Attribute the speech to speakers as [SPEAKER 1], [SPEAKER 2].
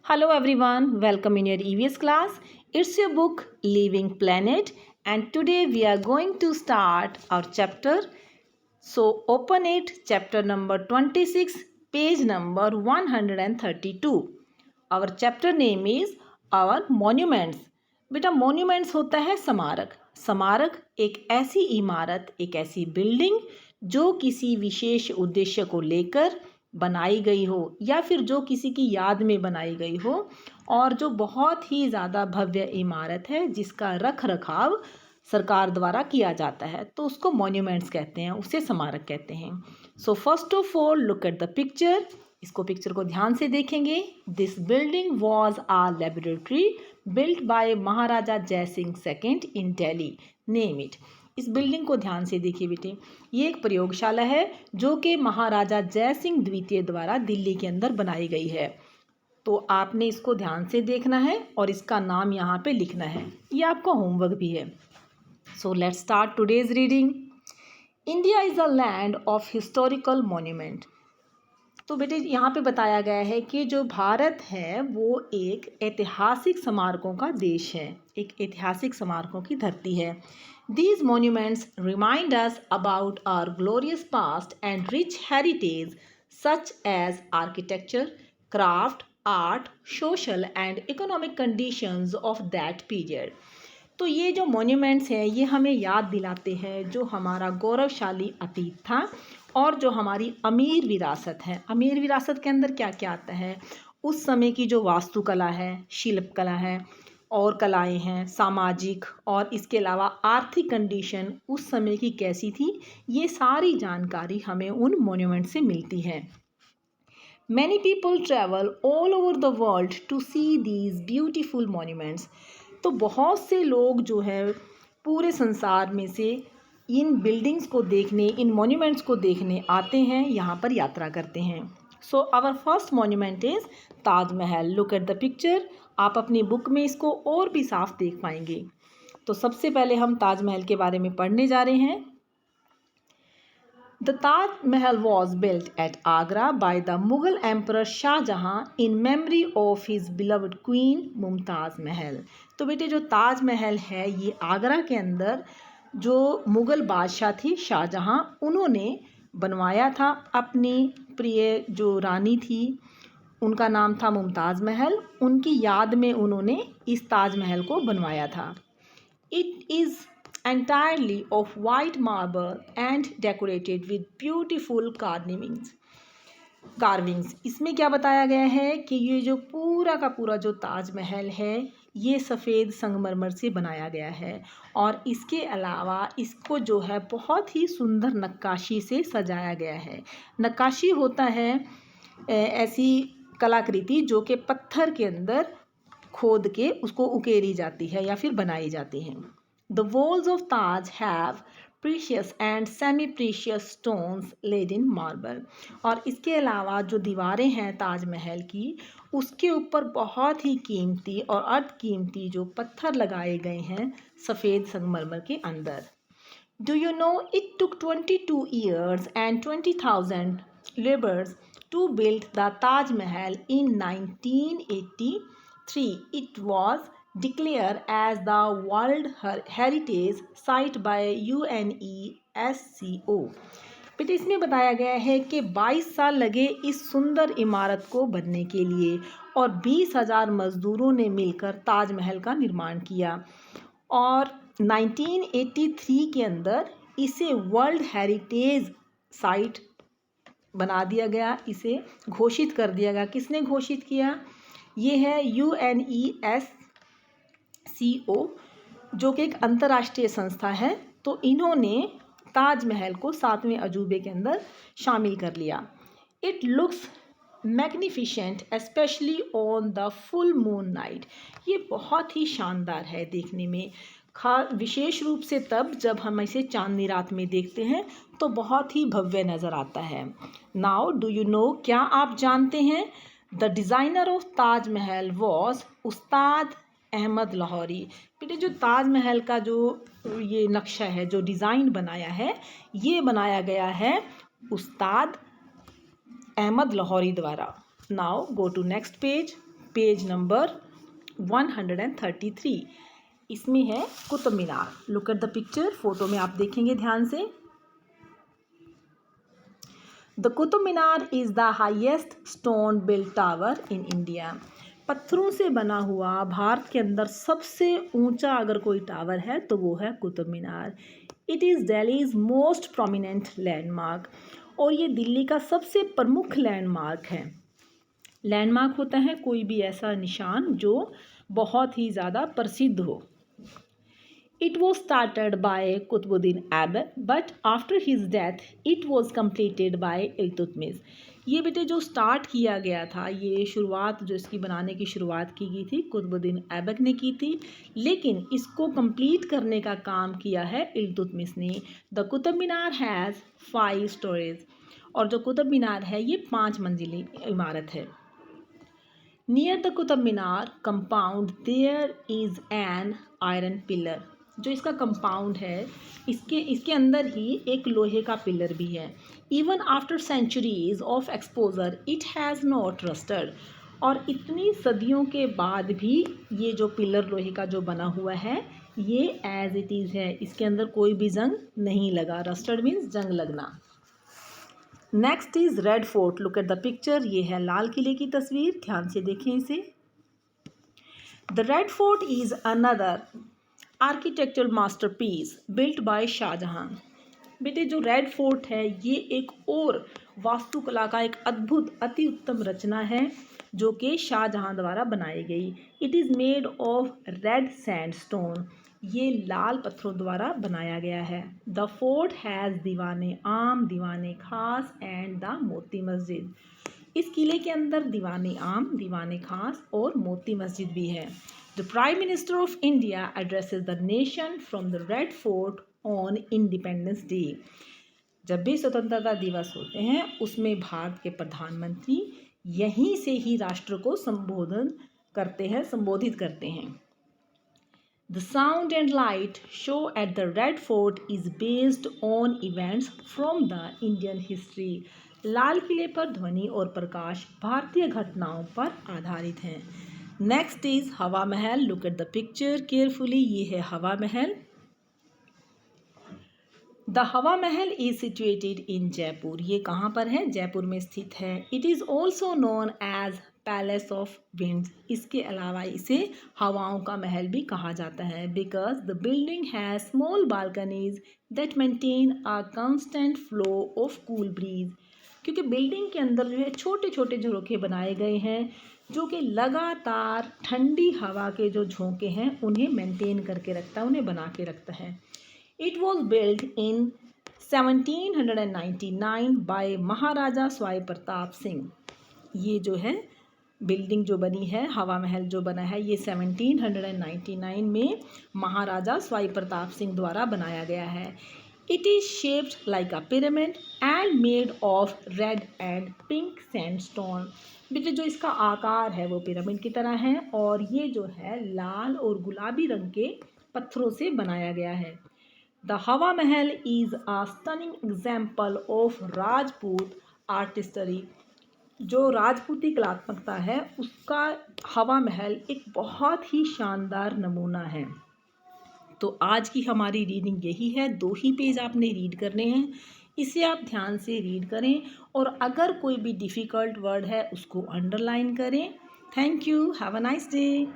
[SPEAKER 1] Hello everyone, welcome in your EVS class. It's your book Living Planet and today we are going to start our chapter. So open it, chapter number 26, page number 132. Our chapter name is our monuments. बेटा monuments होता है स्मारक. स्मारक एक ऐसी इमारत, एक ऐसी बिल्डिंग जो किसी विशेष उद्देश्य को लेकर बनाई गई हो या फिर जो किसी की याद में बनाई गई हो और जो बहुत ही ज़्यादा भव्य इमारत है जिसका रख रखाव सरकार द्वारा किया जाता है तो उसको मॉन्यूमेंट्स कहते हैं, उसे स्मारक कहते हैं. So first of all look at the picture. इसको पिक्चर को ध्यान से देखेंगे. This building was a laboratory built by Maharaja Jai Singh second in Delhi. Name it. इस बिल्डिंग को ध्यान से देखिए बेटे. ये एक प्रयोगशाला है जो कि महाराजा जय सिंह द्वितीय द्वारा दिल्ली के अंदर बनाई गई है. तो आपने इसको ध्यान से देखना है और इसका नाम यहाँ पे लिखना है. ये आपका होमवर्क भी है. So let's start today's reading. India is a land of historical monument. तो बेटे यहाँ पे बताया गया है कि जो भारत है वो एक ऐतिहासिक स्मारकों का देश है, एक ऐतिहासिक स्मारकों की धरती है. These monuments remind us about our glorious past and rich heritage such as architecture, craft, art, social and economic conditions of that period. तो ये जो मॉन्यूमेंट्स हैं ये हमें याद दिलाते हैं जो हमारा गौरवशाली अतीत था और जो हमारी अमीर विरासत है. अमीर विरासत के अंदर क्या क्या आता है? उस समय की जो वास्तुकला है, शिल्प कला है और कलाएं हैं, सामाजिक और इसके अलावा आर्थिक कंडीशन उस समय की कैसी थी, ये सारी जानकारी हमें उन मॉन्यूमेंट से मिलती है. Many people travel all over the world to see these beautiful monuments. तो बहुत से लोग जो है पूरे संसार में से इन बिल्डिंग्स को देखने, इन मॉन्यूमेंट्स को देखने आते हैं, यहाँ पर यात्रा करते हैं. So our first monument is Taj Mahal. Look at the picture. आप अपनी बुक में इसको और भी साफ देख पाएंगे. तो सबसे पहले हम ताजमहल के बारे में पढ़ने जा रहे हैं. The Taj Mahal was built at Agra by the Mughal emperor Shah Jahan in memory of his beloved queen Mumtaz Mahal. तो बेटे जो ताजमहल है ये आगरा के अंदर जो मुग़ल बादशाह थी शाहजहां, उन्होंने बनवाया था. अपनी प्रिय जो रानी थी उनका नाम था मुमताज़ महल, उनकी याद में उन्होंने इस ताजमहल को बनवाया था. It is entirely of white marble and decorated with beautiful carvings. इसमें क्या बताया गया है कि ये जो पूरा का पूरा जो ताजमहल है ये सफ़ेद संगमरमर से बनाया गया है और इसके अलावा इसको जो है बहुत ही सुंदर नक्काशी से सजाया गया है. नक्काशी होता है ऐसी कलाकृति जो कि पत्थर के अंदर खोद के उसको उकेरी जाती है या फिर बनाई जाती हैं. The walls of Taj have precious and semi-precious stones laid in marble. और इसके अलावा जो दीवारें हैं ताजमहल की उसके ऊपर बहुत ही कीमती और अर्ध कीमती जो पत्थर लगाए गए हैं सफ़ेद संगमरमर के अंदर. Do you know it took 22 years and 20,000 laborers to build the Taj Mahal in 1983. It was declared as the World Heritage Site by UNESCO. बेटे इसमें बताया गया है कि 22 साल लगे इस सुंदर इमारत को बनने के लिए और 20,000 मज़दूरों ने मिलकर ताजमहल का निर्माण किया और 1983 के अंदर इसे वर्ल्ड हेरिटेज साइट बना दिया गया, इसे घोषित कर दिया गया. किसने घोषित किया? ये है UNESCO जो कि एक अंतर्राष्ट्रीय संस्था है. तो इन्होंने ताजमहल को 7वें अजूबे के अंदर शामिल कर लिया. It looks magnificent specially on the full moon night. ये बहुत ही शानदार है देखने में, विशेष रूप से तब जब हम इसे चांदनी रात में देखते हैं तो बहुत ही भव्य नज़र आता है. नाउ डू यू नो, क्या आप जानते हैं? The designer of Taj Mahal was उस्ताद अहमद लाहौरी. बेटे जो ताजमहल का जो ये नक्शा है, जो डिज़ाइन बनाया है, ये बनाया गया है उस्ताद अहमद लाहौरी द्वारा. Now go to next page. Page number 133। इसमें है Qutub Minar. Look at the picture, photo में आप देखेंगे ध्यान से। The Qutub Minar is the highest stone built tower in India. पत्थरों से बना हुआ भारत के अंदर सबसे ऊंचा अगर कोई टावर है तो वो है Qutub Minar. It is Delhi's most prominent landmark, और ये दिल्ली का सबसे प्रमुख लैंडमार्क है। लैंडमार्क होता है कोई भी ऐसा निशान जो बहुत ही ज़्यादा प्रसिद्ध हो। It was started by Qutbuddin Aibak, but after his death, it was completed by Iltutmish। ये बेटे जो स्टार्ट किया गया था, ये शुरुआत जो इसकी बनाने की शुरुआत की गई थी कुतुबुद्दीन ऐबक ने की थी, लेकिन इसको कंप्लीट करने का काम किया है इल्तुतमिश ने। The Qutub Minar has 5 storage, और जो कुतुब मीनार है ये 5 मंजिली इमारत है। Near the Qutub Minar compound there is an iron pillar. जो इसका कंपाउंड है इसके अंदर ही एक लोहे का पिलर भी है। Even after centuries of exposure it has not rusted. और इतनी सदियों के बाद भी ये जो पिलर लोहे का जो बना हुआ है ये एज इट इज़ है, इसके अंदर कोई भी जंग नहीं लगा। रस्टेड मीन्स जंग लगना। Next is red fort. Look at the picture, ये है लाल किले की तस्वीर, ध्यान से देखें इसे। The red fort is another architectural masterpiece built by Shah Jahan. बेटे जो रेड फोर्ट है ये एक और वास्तुकला का एक अद्भुत अति उत्तम रचना है जो कि शाहजहां द्वारा बनाई गई। It is made of red sandstone. ये लाल पत्थरों द्वारा बनाया गया है। द फोर्ट हैज़ दीवाने आम, दीवाने खास एंड द मोती मस्जिद। इस किले के अंदर दीवाने आम, दीवाने खास और मोती मस्जिद भी है। The Prime Minister of India addresses the nation from the Red Fort on Independence Day। जब भी स्वतंत्रता दिवस होते हैं उसमें भारत के प्रधानमंत्री यहीं से ही राष्ट्र को संबोधित करते हैं। The sound and light show at the Red Fort is based on events from the Indian history। लाल किले पर ध्वनि और प्रकाश भारतीय घटनाओं पर आधारित हैं। नेक्स्ट इज हवा महल। Look at the picture carefully, ये है हवा महल। द हवा महल इज सिचुएटेड इन जयपुर। ये कहाँ पर है? जयपुर में स्थित है। It is also known as palace of winds. इसके अलावा इसे हवाओं का महल भी कहा जाता है, because the building has small balconies that maintain a constant flow of cool bridge. क्योंकि बिल्डिंग के अंदर जो है छोटे छोटे झरोखे बनाए गए हैं जो कि लगातार ठंडी हवा के जो झोंके हैं उन्हें मेंटेन करके रखता है, उन्हें बना के रखता है। It was build in 1799 by Maharaja Sawai Pratap Singh. ये जो है बिल्डिंग जो बनी है, हवा महल जो बना है, ये 1799 में महाराजा स्वाई प्रताप सिंह द्वारा बनाया गया है। It is shaped like a pyramid and made of red and pink sandstone। बेटे जो इसका आकार है वो पिरामिड की तरह है और ये जो है लाल और गुलाबी रंग के पत्थरों से बनाया गया है। द हवा महल is a stunning example of Rajput artistry. जो राजपूती कलात्मकता है उसका हवा महल एक बहुत ही शानदार नमूना है। तो आज की हमारी रीडिंग यही है। 2 ही पेज आपने रीड करने हैं, इसे आप ध्यान से रीड करें और अगर कोई भी डिफ़िकल्ट वर्ड है उसको अंडरलाइन करें। Thank you, have a nice day.